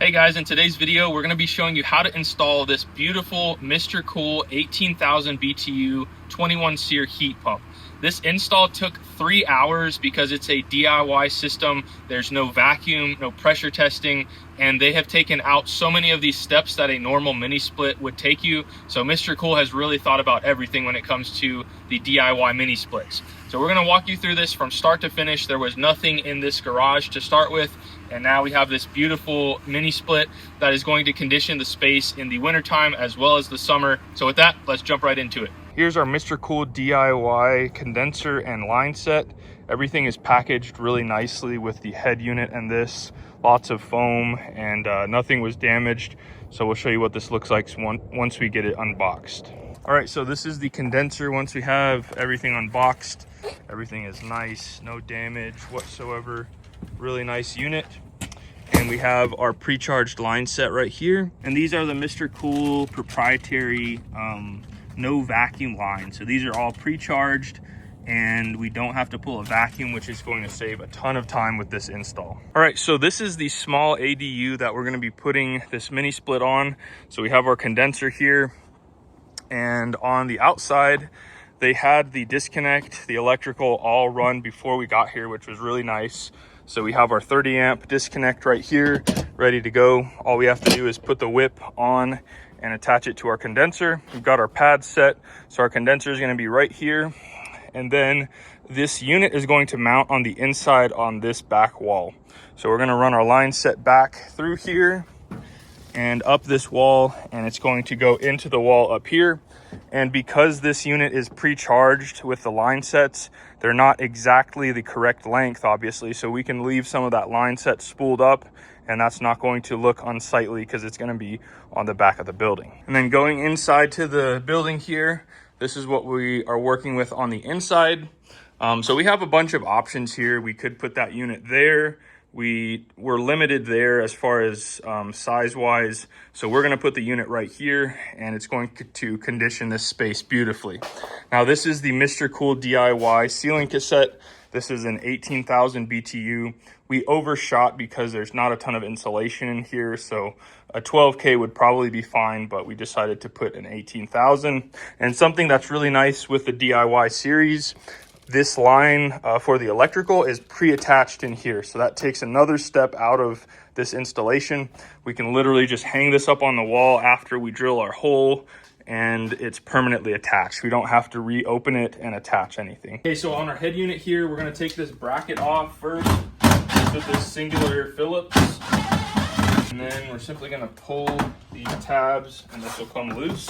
Hey guys, in today's video, we're going to be showing you how to install this beautiful Mr. Cool 18,000 BTU 21 SEER heat pump. This install took 3 hours because it's a DIY system. There's no vacuum, no pressure testing, and they have taken out so many of these steps that a normal mini split would take you. So Mr. Cool has really thought about everything when it comes to the DIY mini splits. So we're going to walk you through this from start to finish. There was nothing in this garage to start with, and now we have this beautiful mini split that is going to condition the space in the wintertime as well as the summer. So with that, let's jump right into it. Here's our Mr. Cool DIY condenser and line set. Everything is packaged really nicely with the head unit and this. Lots of foam, and nothing was damaged. So we'll show you what this looks like once we get it unboxed. All right, so this is the condenser. Once we have everything unboxed, everything is nice, no damage whatsoever. Really nice unit. And we have our pre-charged line set right here. And these are the Mr. Cool proprietary no vacuum lines. So these are all pre-charged and we don't have to pull a vacuum, which is going to save a ton of time with this install. All right, so this is the small ADU that we're going to be putting this mini split on. So we have our condenser here, and on the outside they had the disconnect, the electrical all run before we got here, which was really nice. So we have our 30 amp disconnect right here ready to go. All we have to do is put the whip on and attach it to our condenser. We've got our pads set, so our condenser is going to be right here, and then this unit is going to mount on the inside on this back wall. So we're going to run our line set back through here and up this wall, and it's going to go into the wall up here. And because this unit is pre-charged with the line sets, they're not exactly the correct length, obviously, so we can leave some of that line set spooled up, and that's not going to look unsightly because it's going to be on the back of the building. And then going inside to the building here, this is what we are working with on the inside. So we have a bunch of options here. We could put that unit there. We were limited there as far as size wise. So we're going to put the unit right here, and it's going to condition this space beautifully. Now this is the Mr. Cool DIY ceiling cassette. This is an 18,000 BTU. We overshot because there's not a ton of insulation in here. So a 12K would probably be fine, but we decided to put an 18,000. And something that's really nice with the DIY series, this line for the electrical is pre-attached in here. So that takes another step out of this installation. We can literally just hang this up on the wall after we drill our hole, and it's permanently attached. We don't have to reopen it and attach anything. Okay, so on our head unit here, we're gonna take this bracket off first with this singular Phillips. And then we're simply gonna pull the tabs and this will come loose.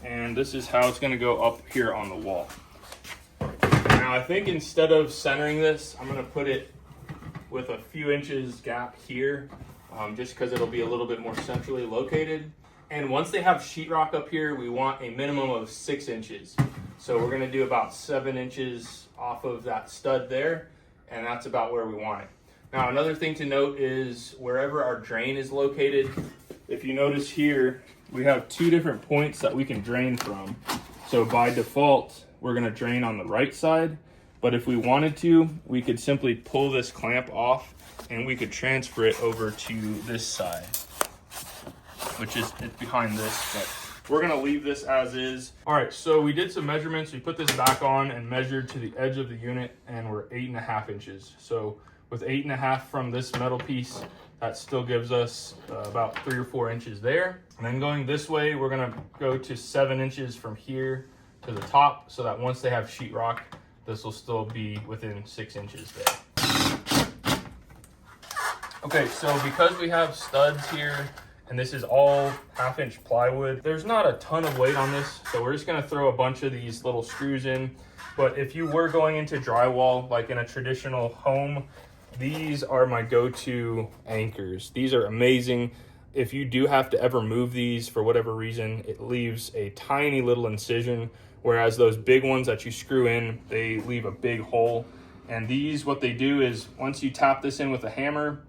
And this is how it's gonna go up here on the wall. Now I think instead of centering this, I'm gonna put it with a few inches gap here, just because it'll be a little bit more centrally located. And once they have sheetrock up here, we want a minimum of 6 inches. So we're gonna do about 7 inches off of that stud there, and that's about where we want it. Now another thing to note is wherever our drain is located, if you notice here, we have 2 different points that we can drain from. So by default, we're gonna drain on the right side, but if we wanted to, we could simply pull this clamp off and we could transfer it over to this side, which is behind this, but we're gonna leave this as is. All right, so we did some measurements. We put this back on and measured to the edge of the unit, and we're 8.5 inches. So with 8.5 from this metal piece, that still gives us about 3 or 4 inches there. And then going this way, we're gonna go to 7 inches from here to the top, so that once they have sheetrock, this will still be within 6 inches there. Okay, so because we have studs here, and this is all 1/2 inch plywood, there's not a ton of weight on this, so we're just gonna throw a bunch of these little screws in. But if you were going into drywall, like in a traditional home, these are my go-to anchors. These are amazing. If you do have to ever move these for whatever reason, it leaves a tiny little incision, whereas those big ones that you screw in, they leave a big hole. And these, what they do is once you tap this in with a hammer,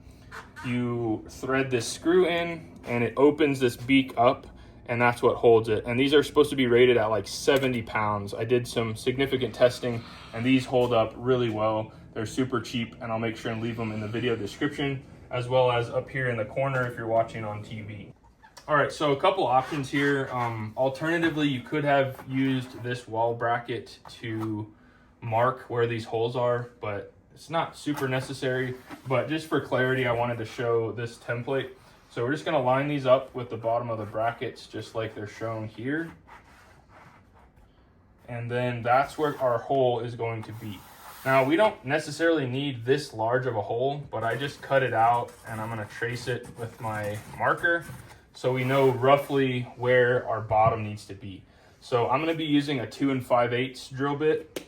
you thread this screw in and it opens this beak up, and that's what holds it. And these are supposed to be rated at like 70 pounds. I did some significant testing and these hold up really well. They're super cheap, and I'll make sure and leave them in the video description. as well as up here in the corner if you're watching on TV. All right, so a couple options here. Alternatively, you could have used this wall bracket to mark where these holes are, but it's not super necessary. But just for clarity, I wanted to show this template. So we're just gonna line these up with the bottom of the brackets, just like they're shown here. And then that's where our hole is going to be. Now, we don't necessarily need this large of a hole, but I just cut it out and I'm gonna trace it with my marker so we know roughly where our bottom needs to be. So I'm gonna be using a 2 5/8 drill bit.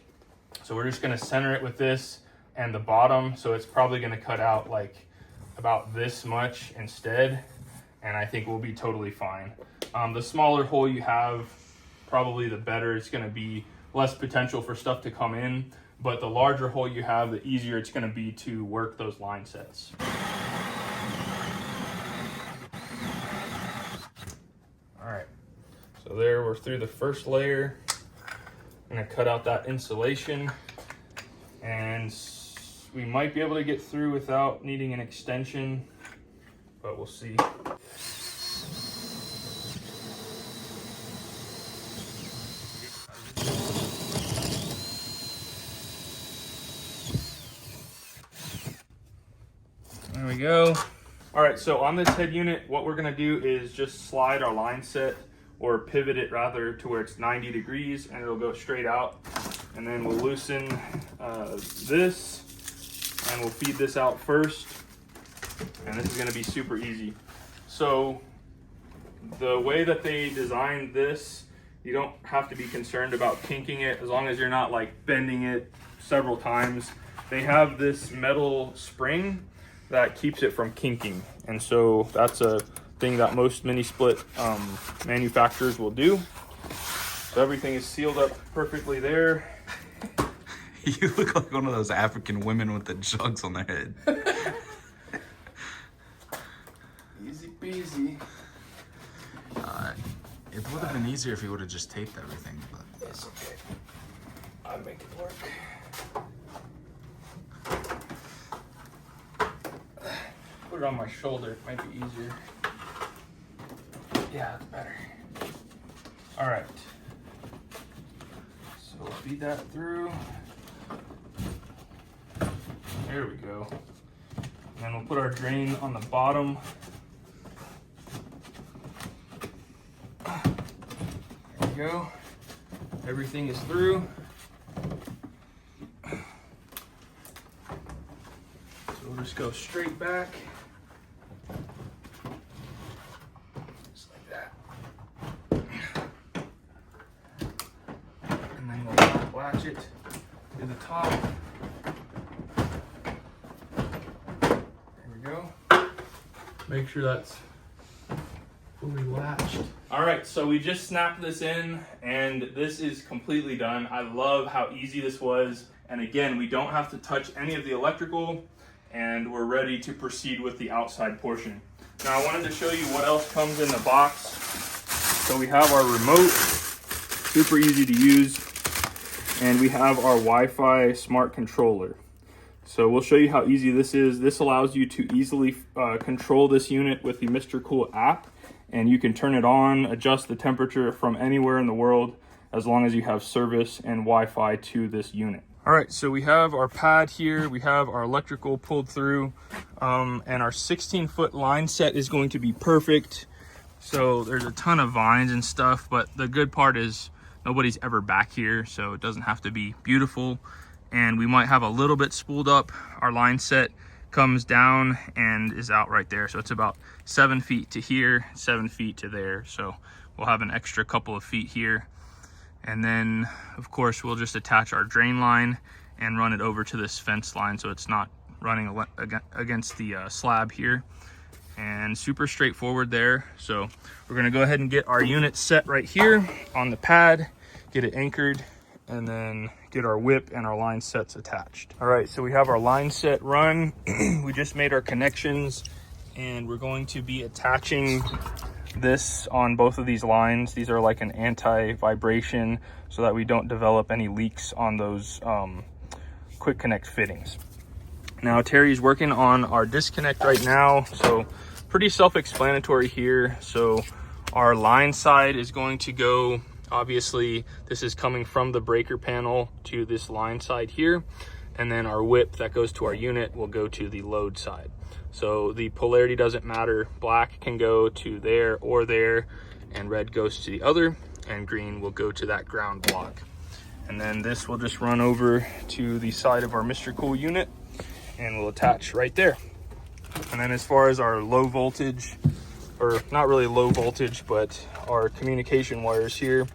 So we're just gonna center it with this and the bottom. So it's probably gonna cut out like about this much instead. And I think we'll be totally fine. The smaller hole you have, probably the better. It's gonna be less potential for stuff to come in, but the larger hole you have, the easier it's gonna be to work those line sets. All right, so there we're through the first layer. I'm gonna cut out that insulation, and we might be able to get through without needing an extension, but we'll see. There we go. All right, so on this head unit, what we're gonna do is just slide our line set, or pivot it rather, to where it's 90 degrees and it'll go straight out. And then we'll loosen this and we'll feed this out first. And this is gonna be super easy. So the way that they designed this, you don't have to be concerned about kinking it as long as you're not like bending it several times. They have this metal spring that keeps it from kinking. And so that's a thing that most mini split manufacturers will do. So everything is sealed up perfectly there. You look like one of those African women with the jugs on their head. Easy peasy. It would have been easier if you would have just taped everything, but it's okay. I'll make it work. Put it on my shoulder, it might be easier. Yeah, that's better. All right. So we'll feed that through. There we go. And then we'll put our drain on the bottom. There we go. Everything is through. So we'll just go straight back. Just like that. And then we'll latch it to the top. There we go. Make sure that's fully latched. All right, so we just snapped this in and this is completely done. I love how easy this was. And again, we don't have to touch any of the electrical and we're ready to proceed with the outside portion. Now I wanted to show you what else comes in the box. So we have our remote, super easy to use. And we have our Wi-Fi smart controller. So we'll show you how easy this is. This allows you to easily control this unit with the Mr. Cool app. And you can turn it on, adjust the temperature from anywhere in the world as long as you have service and Wi-Fi to this unit. All right, so we have our pad here, we have our electrical pulled through, and our 16-foot line set is going to be perfect. So there's a ton of vines and stuff, but the good part is nobody's ever back here, so it doesn't have to be beautiful. And we might have a little bit spooled up. Our line set comes down and is out right there. So it's about 7 feet to here, 7 feet to there. So we'll have an extra couple of feet here. And then of course we'll just attach our drain line and run it over to this fence line so it's not running against the slab here. And super straightforward there. So we're gonna go ahead and get our unit set right here on the pad, get it anchored, and then get our whip and our line sets attached. All right, so we have our line set run. We just made our connections and we're going to be attaching this on both of these lines. These are like an anti-vibration so that we don't develop any leaks on those quick connect fittings. Now Terry's working on our disconnect right now, so pretty self-explanatory here. So our line side is going to go, obviously this is coming from the breaker panel to this line side here, and then our whip that goes to our unit will go to the load side. So the polarity doesn't matter. Black can go to there or there, and red goes to the other, and green will go to that ground block. And then this will just run over to the side of our Mr. Cool unit and will attach right there. And then as far as our low voltage, or not really low voltage, but our communication wires here,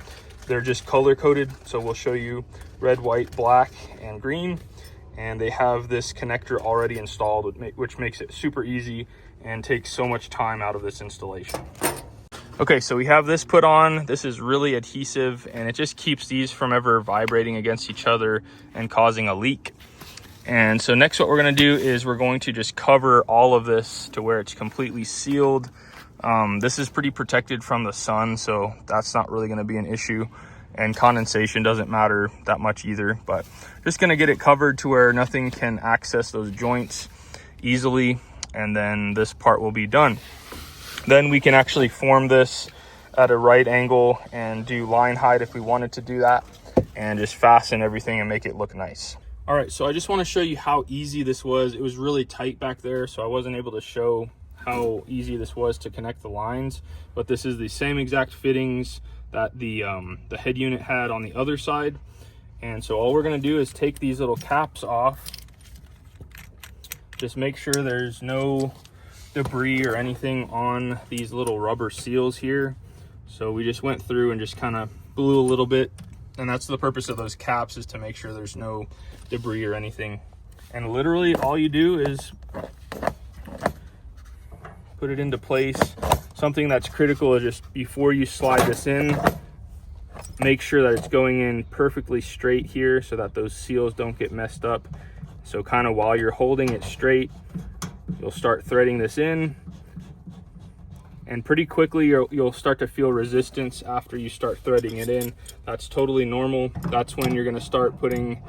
they're just color coded. So we'll show you red, white, black, and green. And they have this connector already installed, which makes it super easy and takes so much time out of this installation. Okay, so we have this put on. This is really adhesive, and it just keeps these from ever vibrating against each other and causing a leak. And so next what we're gonna do is we're going to just cover all of this to where it's completely sealed. This is pretty protected from the sun, so that's not really gonna be an issue. And condensation doesn't matter that much either, but just gonna get it covered to where nothing can access those joints easily, and then this part will be done. Then we can actually form this at a right angle and do line height if we wanted to do that, and just fasten everything and make it look nice. All right, so I just want to show you how easy this was. It was really tight back there, so I wasn't able to show how easy this was to connect the lines, but this is the same exact fittings that the head unit had on the other side. And so all we're gonna do is take these little caps off. Just make sure there's no debris or anything on these little rubber seals here. So we just went through and just kind of blew a little bit, and that's the purpose of those caps, is to make sure there's no debris or anything. And literally all you do is put it into place. Something that's critical is just before you slide this in, make sure that it's going in perfectly straight here so that those seals don't get messed up. So kind of while you're holding it straight, you'll start threading this in, and pretty quickly you'll start to feel resistance after you start threading it in. That's totally normal. That's when you're going to start putting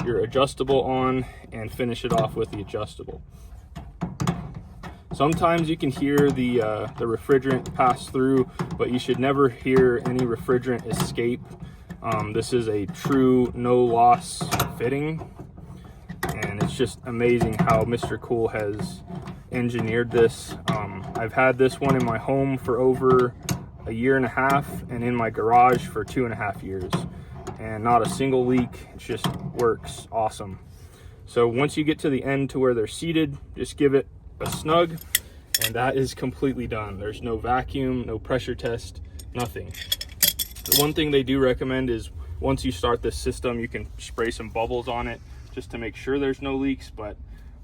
your adjustable on and finish it off with the adjustable. Sometimes you can hear the refrigerant pass through, but you should never hear any refrigerant escape. This is a true no loss fitting, and it's just amazing how Mr. Cool has engineered this. I've had this one in my home for over a year and a half, and in my garage for 2.5 years, and not a single leak. It just works awesome. So once you get to the end to where they're seated, just give it a snug, and that is completely done. There's no vacuum, no pressure test, nothing. The one thing they do recommend is once you start this system, you can spray some bubbles on it just to make sure there's no leaks, but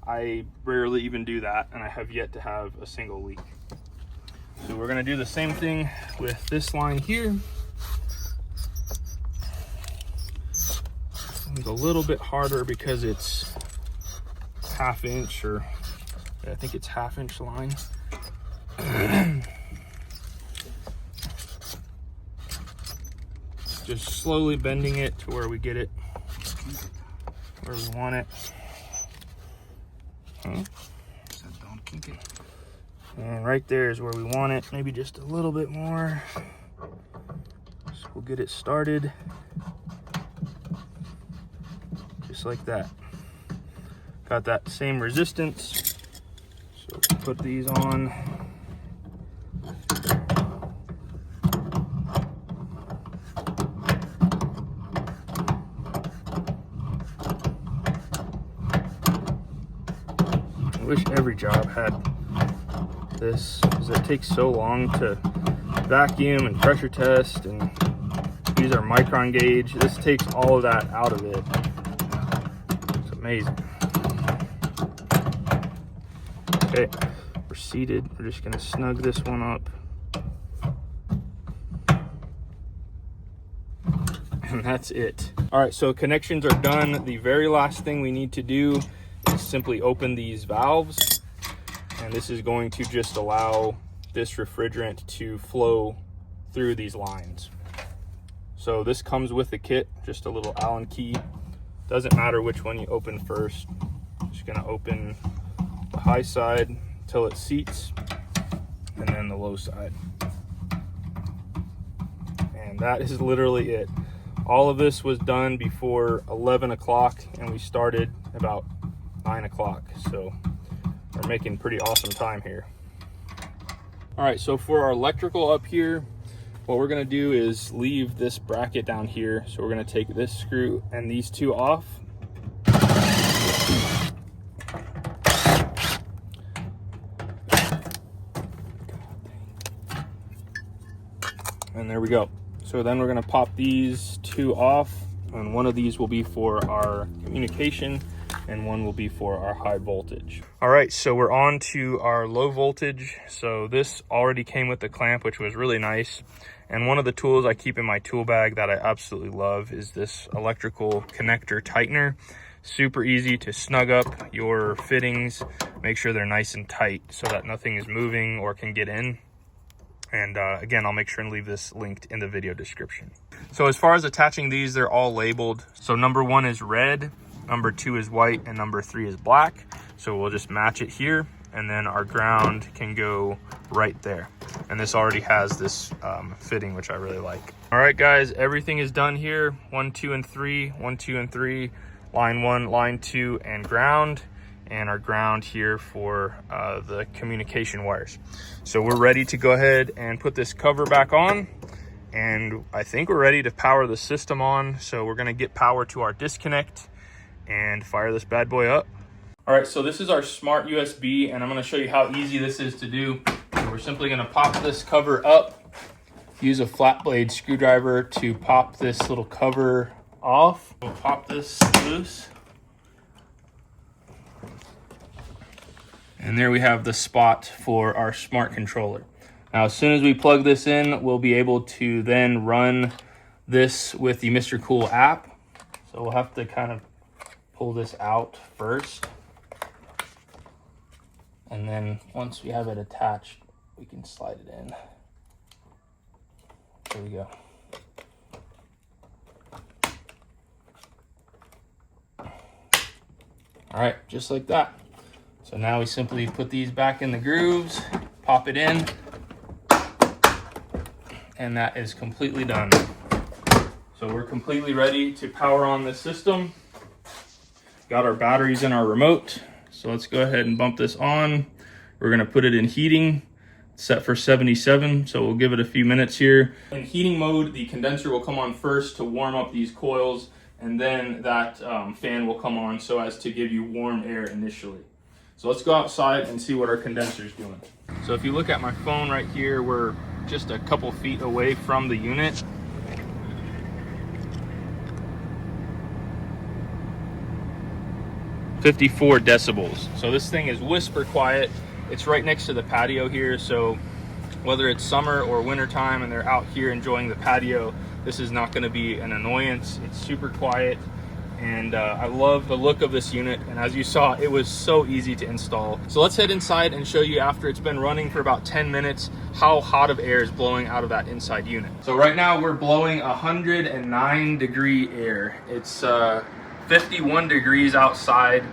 I rarely even do that, and I have yet to have a single leak. So we're gonna do the same thing with this line here. It's a little bit harder because it's 1/2 inch, or I think it's 1/2 inch line. Just slowly bending it to where we get it where we want it. Don't kink it. And right there is where we want it. Maybe just a little bit more. So we'll get it started. Just like that. Got that same resistance. So put these on. I wish every job had this, because it takes so long to vacuum and pressure test, and use our micron gauge. This takes all of that out of it. It's amazing. Okay, we're seated. We're just gonna snug this one up. And that's it. All right, so connections are done. The very last thing we need to do is simply open these valves. And this is going to just allow this refrigerant to flow through these lines. So this comes with the kit, just a little Allen key. Doesn't matter which one you open first. Just gonna open the high side till it seats, and then the low side. And that is literally it. All of this was done before 11 o'clock, and we started about 9 o'clock. So we're making pretty awesome time here. All right, so for our electrical up here, what we're gonna do is leave this bracket down here. So we're gonna take this screw and these two off. And there we go. So then we're gonna pop these two off, and one of these will be for our communication and one will be for our high voltage. All right, so we're on to our low voltage. So this already came with the clamp, which was really nice. And one of the tools I keep in my tool bag that I absolutely love is this electrical connector tightener. Super easy to snug up your fittings, make sure they're nice and tight so that nothing is moving or can get in. And again, I'll make sure and leave this linked in the video description. So as far as attaching these, they're all labeled. So number 1 is red, number 2 is white, and number 3 is black. So we'll just match it here, and then our ground can go right there. And this already has this fitting, which I really like. All right, guys, everything is done here. 1, 2, and 3, 1, 2, and 3, line 1, line 2, and ground. And our ground here for the communication wires. So we're ready to go ahead and put this cover back on, and I think we're ready to power the system on. So we're gonna get power to our disconnect and fire this bad boy up. All right, so this is our smart USB, and I'm gonna show you how easy this is to do. So we're simply gonna pop this cover up, use a flat blade screwdriver to pop this little cover off. We'll pop this loose. And there we have the spot for our smart controller. Now, as soon as we plug this in, we'll be able to then run this with the Mr. Cool app. So we'll have to kind of pull this out first. And then once we have it attached, we can slide it in. There we go. All right, just like that. So now we simply put these back in the grooves, pop it in, and that is completely done. So we're completely ready to power on this system. Got our batteries in our remote. So let's go ahead and bump this on. We're gonna put it in heating, set for 77. So we'll give it a few minutes here. In heating mode, the condenser will come on first to warm up these coils, and then that fan will come on so as to give you warm air initially. So let's go outside and see what our condenser is doing. So if you look at my phone right here, we're just a couple feet away from the unit. "54 decibels. So this thing is whisper quiet. It's right next to the patio here. So whether it's summer or winter time and they're out here enjoying the patio, this is not gonna be an annoyance. It's super quiet. And I love the look of this unit, and as you saw, it was so easy to install. So let's head inside and show you, after it's been running for about 10 minutes, how hot of air is blowing out of that inside unit. So right now we're blowing 109 degree air. It's 51 degrees outside.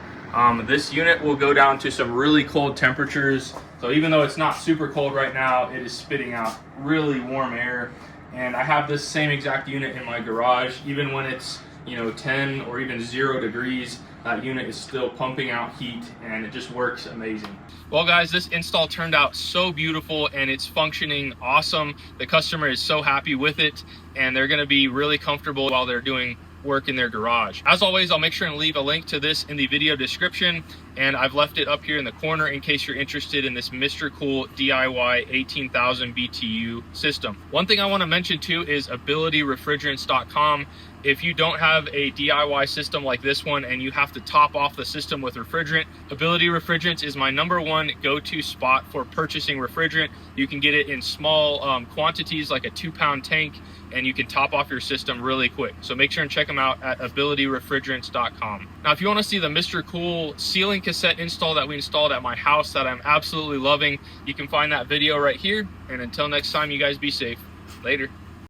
This unit will go down to some really cold temperatures. So even though it's not super cold right now, it is spitting out really warm air. And I have this same exact unit in my garage. Even when it's 10 or even 0 degrees, that unit is still pumping out heat, and it just works amazing. Well, guys, this install turned out so beautiful, and it's functioning awesome. The customer is so happy with it, and they're going to be really comfortable while they're doing work in their garage. As always, I'll make sure and leave a link to this in the video description, and I've left it up here in the corner in case you're interested in this Mr. Cool DIY 18,000 BTU system. One thing I want to mention too is abilityrefrigerants.com. If you don't have a DIY system like this one and you have to top off the system with refrigerant, Ability Refrigerants is my #1 go-to spot for purchasing refrigerant. You can get it in small quantities, like a 2-pound tank, and you can top off your system really quick. So make sure and check them out at abilityrefrigerants.com. Now, if you want to see the Mr. Cool ceiling cassette install that we installed at my house that I'm absolutely loving, you can find that video right here. And until next time, you guys be safe. Later.